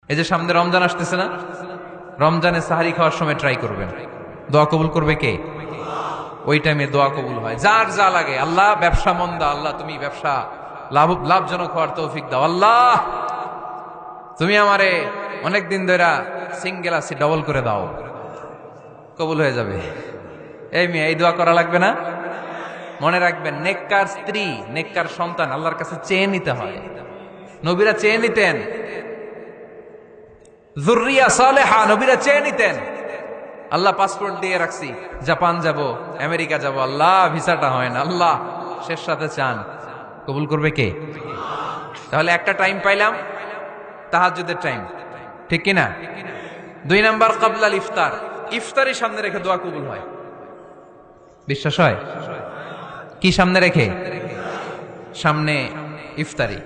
এই যে সামনে রমজান আসতেছে না, রমজানে সাহারি খাওয়ার সময় ট্রাই করবেন, দোয়া কবুল করবে কে? ওই টাইমে দোয়া কবুল হয়। যার যা লাগে, আল্লাহ ব্যবসা মন্দা, আল্লাহ তুমি ব্যবসা লাভজনক হওয়ার তৌফিক দাও, আল্লাহ তুমি আমারে অনেকদিন ধরে সিঙ্গেল আছি, ডবল করে দাও, কবুল হয়ে যাবে। এই মেয়ে, এই দোয়া করা লাগবে না? মনে রাখবেন, নেককার স্ত্রী, নেককার সন্তান আল্লাহর কাছে চেয়ে নিতে হয়। নবীরা চেয়ে নিতেন, যুররিয়া সালেহা নবীরা চেয়ে নিতেন। আল্লাহ পাসপোর্ট দিয়ে রাখছি, জাপান যাব, আমেরিকা যাব, আল্লাহ ভিসাটা হয় না, আল্লাহ শেষ সাথে চান, কবুল করবে কে? তাহলে একটা টাইম পাইলাম, তাহাজ্জুদের টাইম, ঠিক কিনা? 2 নাম্বার ক্বাবলাল ইফতার, ইফতারি সামনে রেখে দোয়া কবুল হয়। বিশ্বাস হয়? কি সামনে রেখে? সামনে ইফতারি।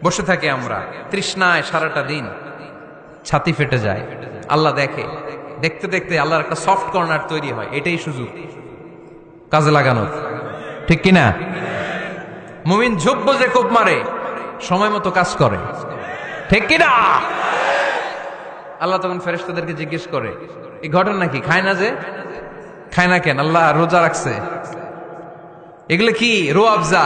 বসে থাকে আমরা তৃষ্ণায় সারাটা দিন, ছাতি ফেটে যায়, আল্লাহ দেখে, দেখতে দেখতে আল্লাহর একটা সফট কর্নার তৈরি হয়। এটাই সুযোগ কাজে লাগানোর, ঠিক কিনা? মুমিন ঝোপ বোঝে কোপ মারে, সময় মতো কাজ করে, ঠিক কিনা? আল্লাহ তখন ফেরেশতাদেরকে জিজ্ঞেস করে, এই ঘটনা কি? খায় না যে, খায় না কেন? আল্লাহ রোজা রাখছে, এগুলো কি? রো আফজা,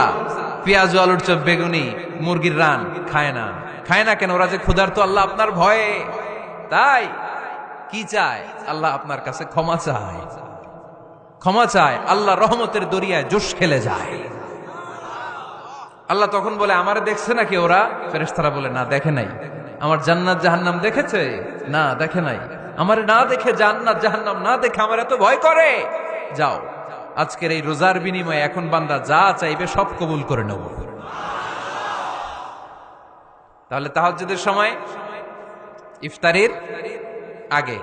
পেঁয়াজ আলুর চপ, বেগুনি, মুরগির রান, খায় না। খায় না কেন? ওরা যে ক্ষুধার্ত, আল্লাহ আপনার ভয়ে। তাই কি চায়? আল্লাহ আপনার কাছে ক্ষমা চায়, ক্ষমা চায়। আল্লাহ রহমতের দরিয়ায় জোশ খেলে যায়। আল্লাহ তখন বলে, আমারে দেখছে নাকি ওরা? ফেরেশতারা বলে, না দেখে নাই। আমার জান্নাত জাহান্নাম দেখেছে? না দেখে নাই। আমারে না দেখে, জান্নাত জাহান্নাম না দেখে আমার এত ভয় করে। যাও, আজকের এই রোজার বিনিময়ে এখন বান্দা যা চাইবে সব কবুল করে নেব। তাহলে তাহাজ্জুদের সময় ইফতারির আগে,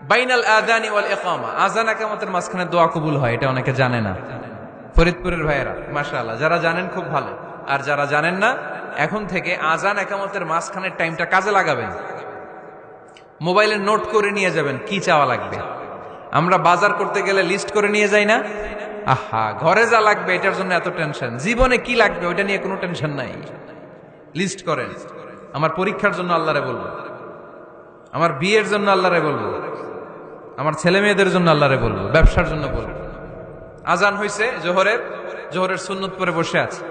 বাইনাল আযানি ওয়াল ইকামা, আযান ইকামতের মাঝখানে দোয়া কবুল হয়। এটা অনেকে জানে না। ফরিদপুরের ভাইয়েরা মাশাআল্লাহ, যারা জানেন খুব ভালো, আর যারা জানেন না, এখন থেকে আযান ইকামতের মাঝখানের টাইমটা কাজে লাগাবেন। মোবাইলে নোট করে নিয়ে যাবেন কি চাওয়া লাগবে। আমরা বাজার করতে গেলে লিস্ট করে নিয়ে যাই না? আহা, ঘরে যা লাগবে এটার জন্য এত টেনশন, জীবনে কি লাগবে ওইটা নিয়ে কোনো টেনশন নাই। লিস্ট করেন। আমার পরীক্ষার জন্য আল্লাহরে বলবো, আমার বিয়ের জন্য আল্লাহরে বলবো, আমার ছেলে মেয়েদের জন্য আল্লাহরে বলবো, ব্যবসার জন্য বলবো। আজান হয়েছে জোহরের সুন্নত পরে বসে আছে,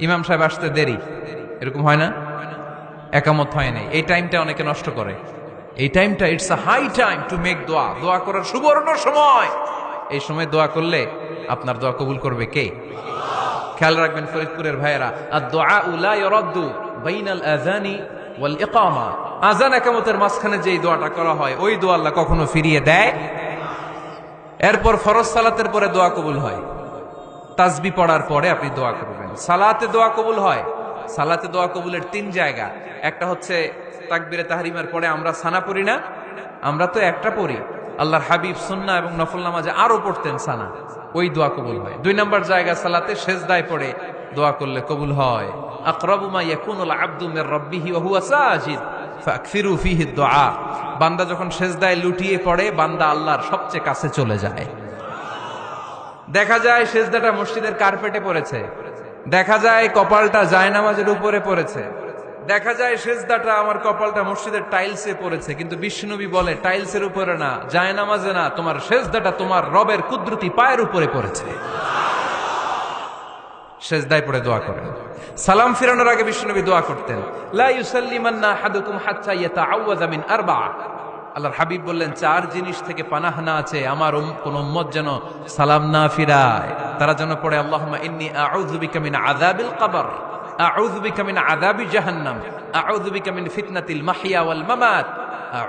ইমাম সাহেব আসতে দেরি, এরকম হয় না? একামত হয় নাই, এই টাইমটা অনেকে নষ্ট করে। এই টাইমটা it's a high time to make দোয়া, দোয়া করার সুবর্ণ সময়। এই সময় দোয়া করলে আপনার দোয়া কবুল করবে কে? খেয়াল রাখবেন ফরিদপুরের ভাইয়েরা, আদ-দুআউ লা ইউরাদ্দু বাইনাল আযানি ওয়াল ইকামা, আযান ইকামতের মাঝখানে যেই দোয়াটা করা হয় ওই দোয়া আল্লাহ কখনো ফিরিয়ে দেয়। এরপর ফরজ সালাতের পরে দোয়া কবুল হয়, তাসবিহ পড়ার পরে আপনি দোয়া করবেন। সালাতে দোয়া কবুল হয়, সালাতে দোয়া কবুলের 3 জায়গা। একটা হচ্ছে তাকবীরে তাহরিমার পরে আমরা সানা পড়ি না, আমরা তো একটা পড়ি, আল্লাহর হাবিব সুন্নাহ এবং নফল নামাজে আরো পড়তেন সানা, ওই দোয়া কবুল হয়। 2 নম্বর জায়গা, সালাতে সেজদায় পড়ে দোয়া করলে কবুল হয়। আকরাবু মা ইয়াকুনুল আবদু মির রাব্বিহি ওয়া হুয়া সাজিদ ফাকসিরু ফীহি দুআ, বান্দা যখন সেজদায় লুটিয়ে পড়ে বান্দা আল্লাহর সবচেয়ে কাছে চলে যায়। দেখা যায় সেজদাটা মসজিদের কার্পেটে পড়েছে, দেখা যায় কপালটা জায়নামাজের উপরে পড়েছে, দেখা যায় সেজদাটা আমার কপালটা মসজিদের টাইলসে পড়েছে, কিন্তু বিশ্বনবী বলে টাইলসের উপরে না, জায়নামাজে না, তোমার সেজদাটা তোমার রবের কুদরতি পায়ের উপরে পড়েছে। সেজদায় পড়ে দোয়া করেন। সালাম ফিরানোর আগে বিশ্বনবী দোয়া করতেন, লা ইউসাল্লিমান্না আহাদুকুম হাত্তা ইয়াতাআওয়াযা মিন আরবা'a, আল্লাহর হাবিব বললেন 4 জিনিস থেকে পানাহ না আছে আমার কোন উম্মত যেন সালাম না ফিরায়। তারা যেন পড়ে, আল্লাহুম্মা ইন্নী আউযু বিকা মিন আযাবিল কবর, আউযু বিকা মিন আযাবি জাহান্নাম, আউযু বিকা মিন ফিতনাতিল মাহইয়া ওয়াল মামাত,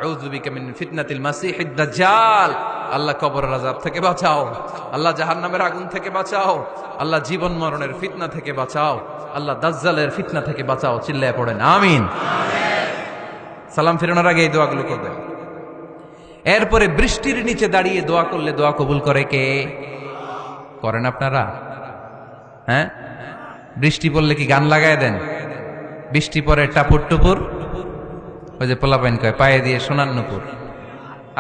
আউযু বিকা মিন ফিতনাতিল মাসিহিদ দাজ্জাল। আল্লাহ কবরের আযাব থেকে বাঁচাও, আল্লাহ জাহান্নামের আগুন থেকে বাঁচাও, আল্লাহ জীবন মরণের ফিতনা থেকে বাঁচাও, আল্লাহ দাজ্জালের ফিতনা থেকে বাঁচাও। চিল্লায়ে পড়েন আমিন। সালাম ফিরানোর আগে এই দোয়াগুলো করবেন। এরপরে বৃষ্টির নিচে দাঁড়িয়ে দোয়া করলে দোয়া কবুল করে কে? করেন আপনারা? হ্যাঁ, বৃষ্টি পড়লে কি গান লাগায় দেন? বৃষ্টি পরে টাপুর টুপুর, ওই যে পোলাপাইন কয় পায়ে দিয়ে সোনার নুপুর,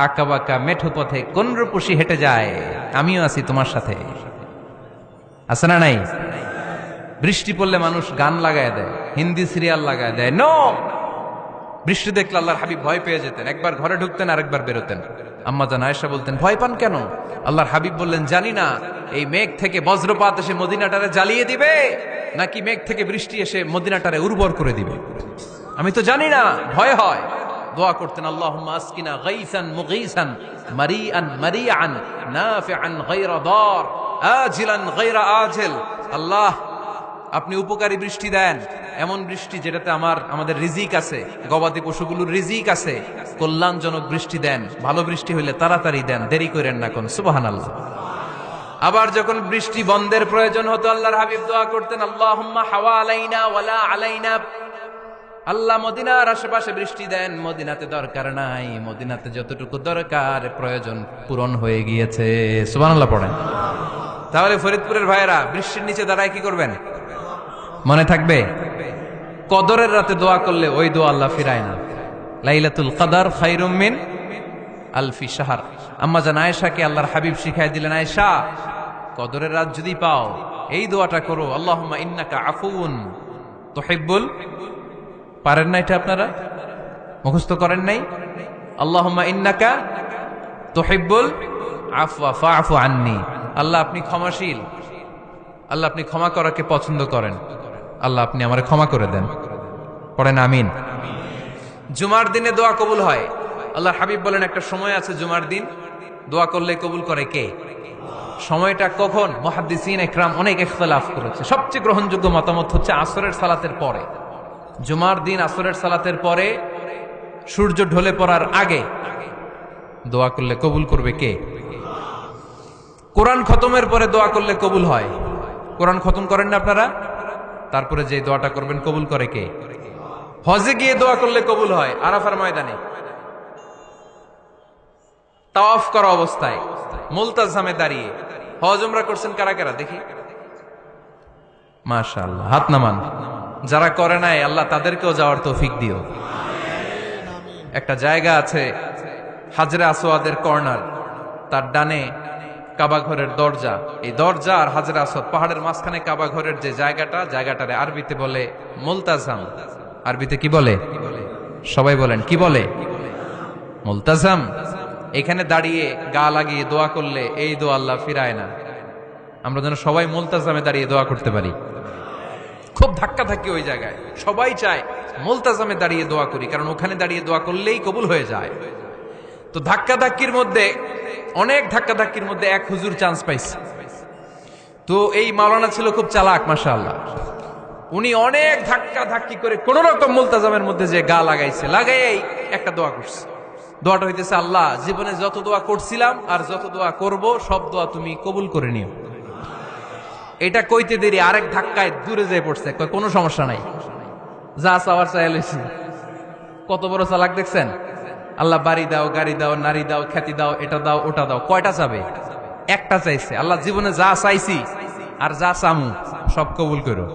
আঁকা বাঁকা মেঠো পথে কোন রূপসী হেঁটে যায়, আমিও আছি তোমার সাথে, আছে না নাই? বৃষ্টি পড়লে মানুষ গান লাগায় দেয়, হিন্দি সিরিয়াল লাগায় দেয়। নো, বৃষ্টি দেখলে আল্লাহর হাবিব ভয় পেয়ে যেতেন, একবার ঘরে ঢুকতেন আরেকবার বেরোতেন। আম্মা জান আয়েশা বলতেন, ভয় পান কেন? আল্লাহর হাবিব বললেন, জানি না এই মেঘ থেকে বজ্রপাত এসে মদিনাটারে জ্বালিয়ে দিবে নাকি মেঘ থেকে বৃষ্টি এসে মদিনাটারে উর্বর করে দিবে, আমি তো জানি না, ভয় হয়। দোয়া করতেন, আল্লাহুম্মা আসকিনা গাইসান মুগীসান মারিআন মারিআন নাফিআন গায়রা দার আজিলান গায়রা আজিল। আল্লাহ, আপনি উপকারী বৃষ্টি দেন, এমন বৃষ্টি যেটাতে আমাদের রিজিক আছে, গবাদি পশুগুলোর রিজিক আছে। কল্যাণজনক বৃষ্টি দেন, ভালো বৃষ্টি হইলে তাড়াতাড়ি দেন, দেরি করেন না কোন। সুবহানাল্লাহ। আবার যখন বৃষ্টি বন্ধের প্রয়োজন হতো আল্লাহর হাবিব দোয়া করতেন, আল্লাহুম্মা হাওয়া আলাইনা ওয়ালা আলাইনা। আল্লাহ মদিনার আশেপাশে বৃষ্টি দেন, মদিনাতে দরকার নাই, মদিনাতে যতটুকু দরকার প্রয়োজন পূরণ হয়ে গিয়েছে। সুবহানাল্লাহ পড়েন। তাহলে ফরিদপুরের ভাইয়েরা বৃষ্টির নিচে দাঁড়ায় কি করবেন মনে থাকবে? কদরের রাতে দোয়া করলে ওই দোয়া আল্লাহ ফিরায় না। লাইলাতুল কদর খায়রুম মিন আলফি শাহর। আম্মা জান আয়েশাকে আল্লাহর হাবিব শিখাই দিলেন, আয়েশা, কদরের রাত যদি পাও এই দোয়াটা করো, আল্লাহুম্মা ইন্নাকা আফুউন তুহিব্বুল। পারেন না এটা? আপনারা মুখস্থ করেন নাই? আল্লাহুম্মা ইন্নাকা তুহিব্বুল আফওয়া ফাআফু আন্নি। আল্লাহ আপনি ক্ষমাশীল, আল্লাহ আপনি ক্ষমা করাকে পছন্দ করেন, আল্লাহ আপনি আমারে ক্ষমা করে দেন। পড়েন আমিন। জুমার দিনে দোয়া কবুল হয়। আল্লাহর হাবিব বলেন, একটা সময় আছে জুমার দিন দোয়া করলে কবুল করে কে? সময়টা কখন? মুহাদ্দিসিন ইকরাম অনেক ইখতিলাফ করেছে। সবচেয়ে গ্রহণযোগ্য মতামত হচ্ছে আসরের সালাতের পরে। জুমার দিন আসরের সালাতের পরে সূর্য ঢলে পড়ার আগে দোয়া করলে কবুল করবে কে? কোরআন খতমের পরে দোয়া করলে কবুল হয়। কোরআন খতম করেন না আপনারা? তারপরে যে দোয়াটা করবেন কবুল করে কে? হজে গিয়ে দোয়া করলে কবুল হয়। আরাফার ময়দানে তাওয়াফ করা অবস্থায় মুলতাজামে দাঁড়িয়ে। হজ উমরা করছেন কারা কারা দেখি? মাশাআল্লাহ, হাত নামান। যারা করে নাই আল্লাহ তাদেরকেও যাওয়ার তৌফিক দিও। একটা জায়গা আছে হাজরে আসওয়াদের কর্নার, তার ডানে কাবা ঘরের দরজা। এই দরজা আর হাজরে আসওয়াদ পাহাড়ের মাঝখানে কাবা ঘরের যে জায়গাটারে আরবিতে বলে মুলতাজাম। আরবিতে কি বলে? সবাই বলেন, কি বলে? মুলতাজাম। এখানে দাঁড়িয়ে গা লাগিয়ে দোয়া করলে এই দোয়া আল্লাহ ফিরায় না। আমরা যেন সবাই মুলতাজামে দাঁড়িয়ে দোয়া করতে পারি। খুব ধাক্কা ধাক্কি ওই জায়গায়, সবাই চায় মুলতাজামে দাঁড়িয়ে দোয়া করি, কারণ ওখানে দাঁড়িয়ে দোয়া করলেই কবুল হয়ে যায়। তো ধাক্কা ধাক্কির মধ্যে, অনেক ধাক্কা ধাক্কির মধ্যে এক হুজুর চান্স পাইছে। তো এই মাওলানা ছিল খুব চালাক, মাশাআল্লাহ। উনি অনেক ধাক্কা ধাক্কি করে কোন রকম মুলতাজামের মধ্যে যে গা লাগাইছে, লাগাই একটা দোয়া করছে। দোয়াটা হইতেছে, আল্লাহ জীবনে যত দোয়া করছিলাম আর যত দোয়া করব সব দোয়া তুমি কবুল করে নিও। এটা কইতে দেরি আরেক ধাক্কায় দূরে যেয়ে পড়ছে। কোনো সমস্যা নাই, যা চাওয়ার চাইলেছি। কত বড় চালাক দেখছেন? আল্লাহ বাড়ি দাও, গাড়ি দাও, নারী দাও, খ্যাতি দাও, এটা দাও, ওটা দাও। কয়টা চাবে? একটা চাইছে। আল্লাহ জীবনে যা চাইছি আর যা চামু সব কবুল করো।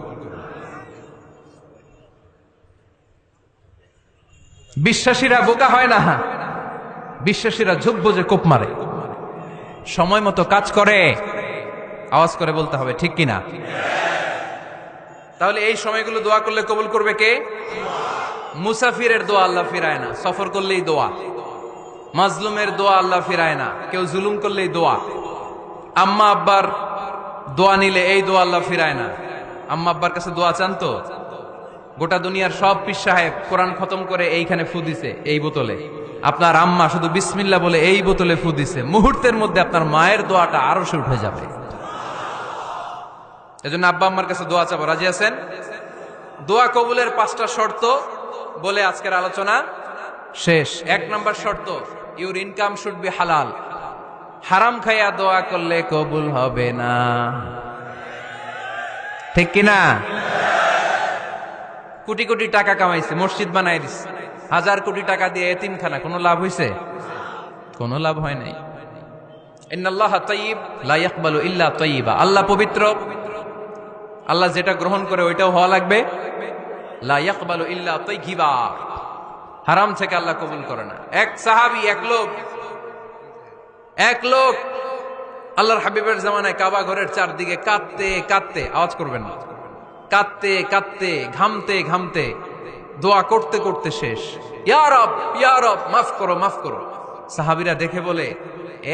বিশ্বাসীরা বোকা হয় না, বিশ্বাসীরা ঝুঁক বোঝে কোপ মারে, সময় মতো কাজ করে। আওয়াজ করে বলতে হবে ঠিক কিনা? তাহলে এই সময়গুলো দোয়া করলে কবুল করবে কে? মুসাফিরের দোয়া আল্লাহ ফিরায় না, সফর করলেই দোয়া। মাজলুমের দোয়া আল্লাহ ফিরায় না, কেউ জুলুম করলেই দোয়া। আম্মা আব্বার দোয়া নিলে এই দোয়া আল্লাহ ফিরায় না। আম্মা আব্বার কাছে দোয়া চান তো? গোটা দুনিয়ার সব পীর সাহেব কোরআন খতম করে এইখানে ফু দিছে এই বোতলে, আপনার আম্মা শুধু বিসমিল্লাহ বলে এই বোতলে ফু দিছে, মুহূর্তের মধ্যে আপনার মায়ের দোয়াটা আরো সে উঠে যাবে। এজন্য আব্বা আম্মার কাছে দোয়া চাবো, রাজি আছেন? দোয়া কবুলের 5টা শর্ত বলে আজকের আলোচনা শেষ। 1 নম্বর শর্ত, ইউর ইনকাম শুড বি হালাল। হারাম খাইয়া দোয়া করলে কবুল হবে না, ঠিক কিনা? কোটি কোটি টাকা কামাইছে, মসজিদ বানাই দিছে, 1000 কোটি টাকা দিয়ে এতিমখানা, কোনো লাভ হইছে? কোনো লাভ হয় নাই। ইন্নাল্লাহা তাইয়্যিব লা ইয়াকবালু ইল্লা তাইয়্যিবা। আল্লাহ পবিত্র, আল্লাহ যেটা গ্রহণ করে ওইটাও হওয়া লাগবে। লা ইয়াকবালু ইল্লা তাইয়্যিবা, হারাম থেকে আল্লাহ কবুল করে না। এক সাহাবী, এক লোক আল্লাহর হাবিবের জামানায় কাবা ঘরের চারদিকে কাঁদতে কাঁদতে, আওয়াজ করবেন না, কাঁদতে কাঁদতে, ঘামতে ঘামতে দোয়া করতে করতে শেষ। ইয়া রব, ইয়া রব, মাফ করো, মাফ করো। সাহাবীরা দেখে বলে,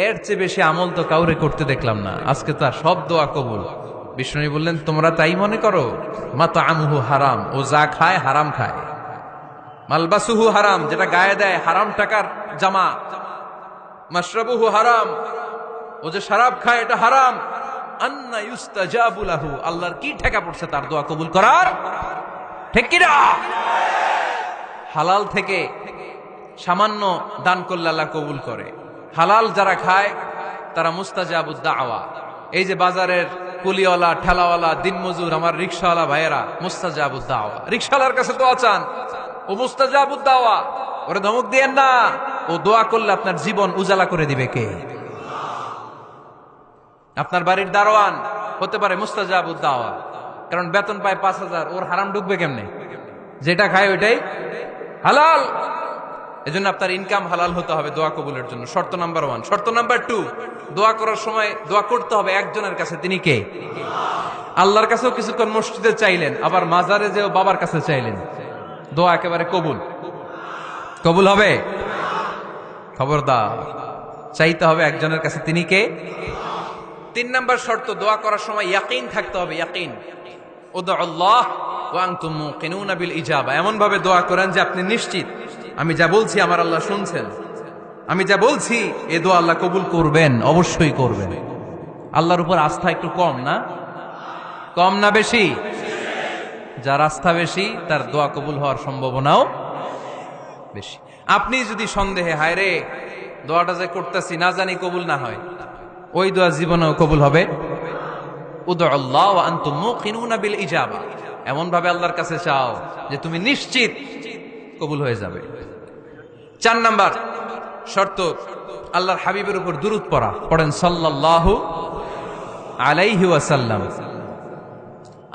এর চেয়ে বেশি আমল তো কাউরে করতে দেখলাম না, আজকে তার সব দোয়া কবুল। বিষ্ণু বললেন, তোমরা তাই মনে করো? মাতআমুহু হারাম, ও যা খায় হারাম খায়। মালবাসুহু হারাম, যেটা গায়ে দেয় হারাম টাকার জামা। মাশরাবুহু হারাম, ও যে শরাব খায় এটা হারাম। আন্না ইউস্তাজাবু লাহু, আল্লাহর কি ঠেকা পড়ছে তার দোয়া কবুল করার? ঠিক কি না? হালাল থেকে সামান্য দান করলে আল্লাহ কবুল করে। হালাল যারা খায় তারা মুস্তাজাবুদ দাওয়া। এই যে বাজারের কুলিওয়ালা, ঠেলাওয়ালা, দিনমজুর, আমার রিকশাওয়ালা ভাইয়েরা, মুস্তাজাবুদ দাওয়া। রিকশাওয়ালার কাছে দোয়া চান, ও মুস্তাজাবুদ দাওয়া। ওরে ধমক দিয়েন না, ও দোয়া করলে আপনার জীবন উজালা করে দিবে কে? আপনার বাড়ির দারোয়ান হতে পারে মুস্তাজাবুদ দাওয়া, কারণ বেতন পায় 5,000, ওর হারাম ঢুকবে কেমনে? যেটা খায় ওইটাই হালাল। এজন্য আপনার ইনকাম হালাল হতে হবে দোয়া কবুলের জন্য। শর্ত নাম্বার 1। শর্ত নাম্বার 2, দোয়া করার সময় দোয়া করতে হবে একজনের কাছে। তিনি কে? আল্লাহর কাছেও কিছুক্ষণ মসজিদে চাইলেন, আবার মাজারে যেও বাবার কাছে চাইলেন, দোয়া একেবারে কবুল। কবুল হবে? খবরদার, চাইতে হবে একজনের কাছে। তিনি কে? 3 নাম্বার শর্ত, দোয়া করার সময় ইয়াকিন থাকতে হবে। ইয়াকিন, উদউল্লাহ ওয়া আনতুম মুকিনুনা বিল ইজাবা। এমন ভাবে দোয়া করেন যে আপনি নিশ্চিত, আমি যা বলছি আমার আল্লাহ শুনছেন, আমি যা বলছি এ দোয়া আল্লাহ কবুল করবেন, অবশ্যই করবেন। আল্লাহর উপর আস্থা একটু কম না? কম না বেশি? যার আস্থা বেশি তার দোয়া কবুল হওয়ার সম্ভাবনাও বেশি। আপনি যদি সন্দেহে, হায় রে দোয়াটা যে করতেছি না জানি কবুল না হয়, ওই দোয়া জীবনেও কবুল হবে। উদউল্লাহ ওয়া আনতুম মুকিনুনা বিল ইজাবা, এমন ভাবে আল্লাহর কাছে চাও যে তুমি নিশ্চিত কবুল হয়ে যাবে। 4 নাম্বার শর্ত, আল্লাহর হাবিবের উপর দুরূদ পড়া। পড়েন সাল্লাল্লাহু আলাইহি ওয়াসাল্লাম।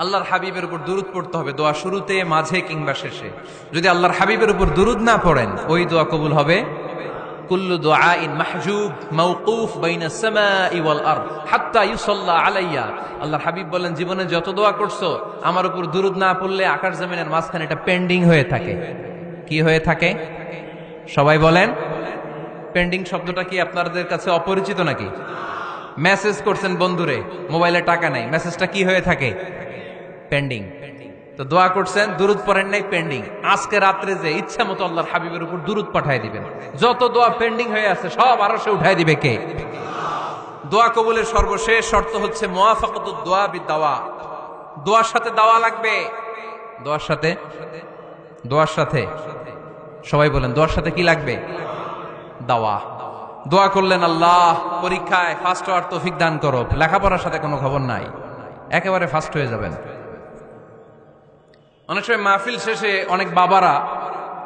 আল্লাহর হাবিবের উপর দুরূদ পড়তে হবে দোয়া শুরুতে, মাঝে কিংবা শেষে। যদি আল্লাহর হাবিবের উপর দুরূদ না পড়েন, ওই দোয়া কবুল হবে। কুল্লু দুআইন মাহজুব মাওকুফ বাইনা সামাই ওয়াল আরদ হাত্তা ইউসাল্লা আলাইয়া। আল্লাহর হাবিব বলেন, জীবনে যত দোয়া করছো আমার উপর দুরূদ না পড়লে আকাশ জমিনের মাঝখানে এটা পেন্ডিং হয়ে থাকে। কি হয়ে থাকে? সবাই বলেন। পেন্ডিং শব্দটা কি আপনাদের কাছে অপরিচিত নাকি? মেসেজ করছেন বন্ধুরে, মোবাইলে টাকা নাই, মেসেজটা কি হয়ে থাকে? পেন্ডিং। তো দোয়া করছেন, দুরূদ পড়েন নাই, পেন্ডিং। আজকে রাত্রে যে ইচ্ছা মতো আল্লাহর হাবিবের উপর দুরূদ পাঠায় দিবেন, যত দোয়া পেন্ডিং হয়ে আছে সব আরশে উঠায় দিবে কে? দোয়া কবুলের সর্বশেষ শর্ত হচ্ছে মুওয়াফাকাতুদ দোয়া বিদাওয়া। দোয়ার সাথে দাওয়া লাগবে। দোয়ার সাথে, দোয়ার সাথে সবাই বলেন, দোয়ার সাথে কি লাগবে? দাওয়া। দোয়া করলেন, আল্লাহ পরীক্ষায় ফার্স্ট হওয়ার তৌফিক দান করো, লেখাপড়ার সাথে কোনো খবর নাই, একেবারে ফার্স্ট হয়ে যাবেন। অনেক সময় মাহফিল শেষে অনেক বাবারা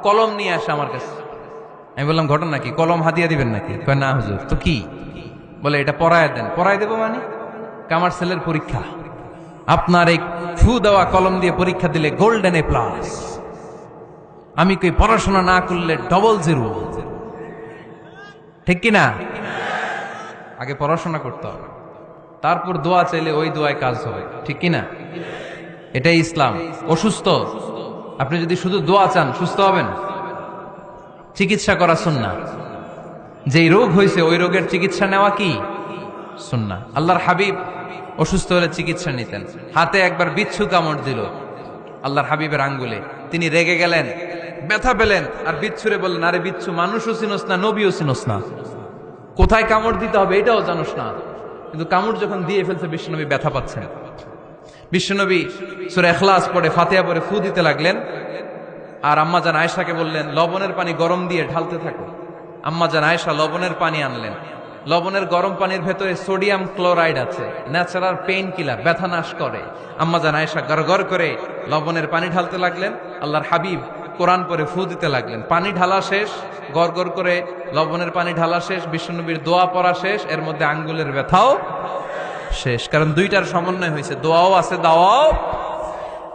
কলম নিয়ে আসে আমার কাছে। আমি বললাম, ঘটনা কি? কলম হাদিয়া দিবেন নাকি? কয় না হুজুর। তো কি? বলে, এটা পড়ায় দেন। পড়ায় দেবো মানে? আমার ছেলের পরীক্ষা, আপনার এই ফু দেওয়া কলম দিয়ে পরীক্ষা দিলে গোল্ডেন এ প্লাস। আমি কই, পড়াশোনা না করলে ডবল জিরো। ঠিক কিনা? আগে পড়াশোনা করতে হবে, তারপর দোয়া চাইলে ওই দোয়ায় কাজ হবে। ঠিক কিনা? এটাই ইসলাম। অসুস্থ, আপনি যদি শুধু দোয়া চান সুস্থ হবেন? চিকিৎসা করা সুন্নাহ। যেই রোগ হয়েছে ওই রোগের চিকিৎসা নেওয়া কি সুন্নাহ। আল্লাহর হাবিব অসুস্থ হলে চিকিৎসা নিতেন। হাতে একবার বিচ্ছু কামড় দিল আল্লাহর হাবিবের আঙ্গুলে, তিনি রেগে গেলেন, ব্যথা পেলেন, আর বিচ্ছুরে বললেন, আরে বিচ্ছু, মানুষও চিনোস না, নবীও চিনোস না, কোথায় কামড় দিতে হবে এটাও জানোস না। কিন্তু কামড় যখন দিয়ে ফেলছে, বিশ্বনবী ব্যথা পাচ্ছেন। বিশ্বনবী সূরা ইখলাস পড়ে, ফাতিহা পড়ে ফু দিতে লাগলেন। আর আম্মাজান আয়েশাকে বললেন, লবণের পানি গরম দিয়ে ঢালতে থাকো। আম্মাজান আয়েশা লবণের পানি আনলেন। লবণের গরম পানির ভেতরে সোডিয়াম ক্লোরাইড আছে, ন্যাচারাল পেইন কিলার, ব্যথা নাশ করে। আম্মাজান আয়েশা গড়গড় করে লবণের পানি ঢালতে লাগলেন। আল্লাহর হাবিব কোরআন পরে ফু দিতে লাগলেন। পানি ঢালা শেষ, গড়গড় করে লবণের পানি ঢালা শেষ, বিশ্বনবীর দোয়া পড়া শেষ, এর মধ্যে আঙ্গুলের ব্যথাও শেষ। কারণ দুইটার সমন্বয় হয়েছে, দোয়াও আছে, দাওয়াও